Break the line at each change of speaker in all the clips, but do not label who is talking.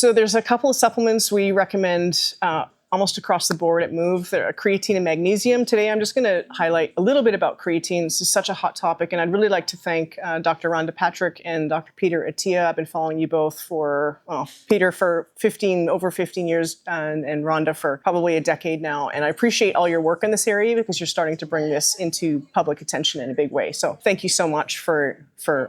So there's a couple of supplements we recommend almost across the board at Move. There are creatine and magnesium. Today, I'm just going to highlight a little bit about creatine. This is such a hot topic, and I'd really like to thank Dr. Rhonda Patrick and Dr. Peter Attia. I've been following you both for, well, Peter for over 15 years, and Rhonda for probably a decade now. And I appreciate all your work in this area because you're starting to bring this into public attention in a big way. So thank you so much for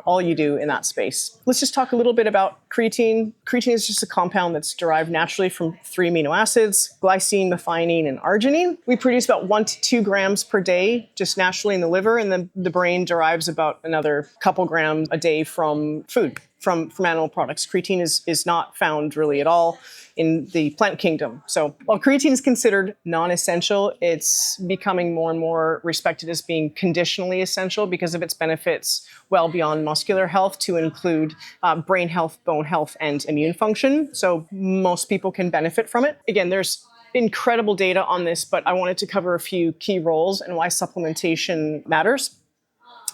all you do in that space. Let's just talk a little bit about creatine. Creatine is just a compound that's derived naturally from 3 amino acids: glycine, methionine, and arginine. We produce about 1 to 2 grams per day just naturally in the liver, and then the brain derives about another couple grams a day from food, from animal products. Creatine is not found really at all in the plant kingdom. So while creatine is considered non-essential, it's becoming more and more respected as being conditionally essential because of its benefits well beyond muscular health to include brain health, bone health, and immune function. So most people can benefit from it. Again, there's incredible data on this, but I wanted to cover a few key roles and why supplementation matters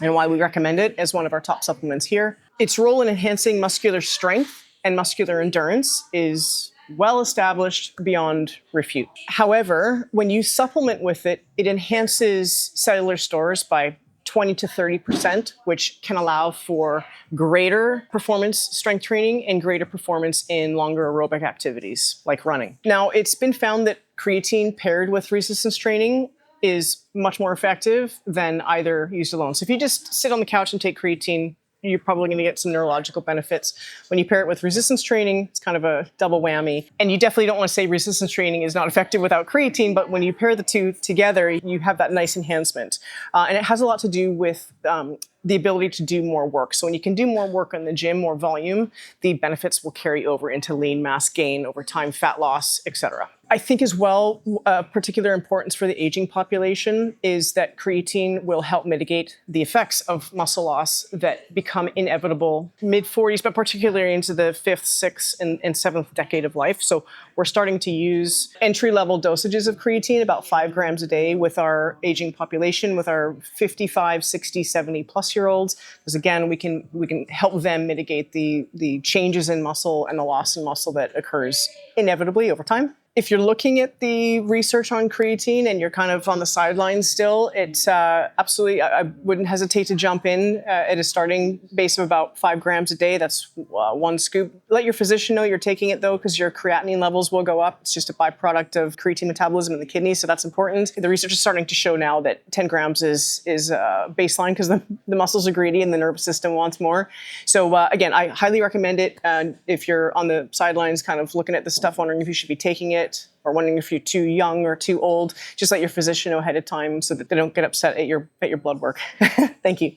and why we recommend it as one of our top supplements here. Its role in enhancing muscular strength and muscular endurance is well established beyond refute. However, when you supplement with it, it enhances cellular stores by 20 to 30%, which can allow for greater performance strength training and greater performance in longer aerobic activities like running. Now, it's been found that creatine paired with resistance training is much more effective than either used alone. So if you just sit on the couch and take creatine, you're probably going to get some neurological benefits. When you pair it with resistance training, it's kind of a double whammy. And you definitely don't want to say resistance training is not effective without creatine, but when you pair the two together, you have that nice enhancement. And it has a lot to do with the ability to do more work. So when you can do more work in the gym, more volume, the benefits will carry over into lean mass gain over time, fat loss, etc. I think as well, particular importance for the aging population is that creatine will help mitigate the effects of muscle loss that become inevitable mid-40s, but particularly into the 5th, 6th, and 7th decade of life. So we're starting to use entry-level dosages of creatine, about 5 grams a day with our aging population, with our 55, 60, 70 plus year olds, because again, we can help them mitigate the changes in muscle and the loss in muscle that occurs inevitably over time. If you're looking at the research on creatine and you're kind of on the sidelines still, it's absolutely, I wouldn't hesitate to jump in at a starting base of about 5 grams a day. That's 1 scoop. Let your physician know you're taking it though, because your creatinine levels will go up. It's just a byproduct of creatine metabolism in the kidney, so that's important. The research is starting to show now that 10 grams is baseline because the muscles are greedy and the nervous system wants more. So again, I highly recommend it. If you're on the sidelines kind of looking at this stuff, wondering if you should be taking it, or wondering if you're too young or too old, just let your physician know ahead of time so that they don't get upset at your blood work. Thank you.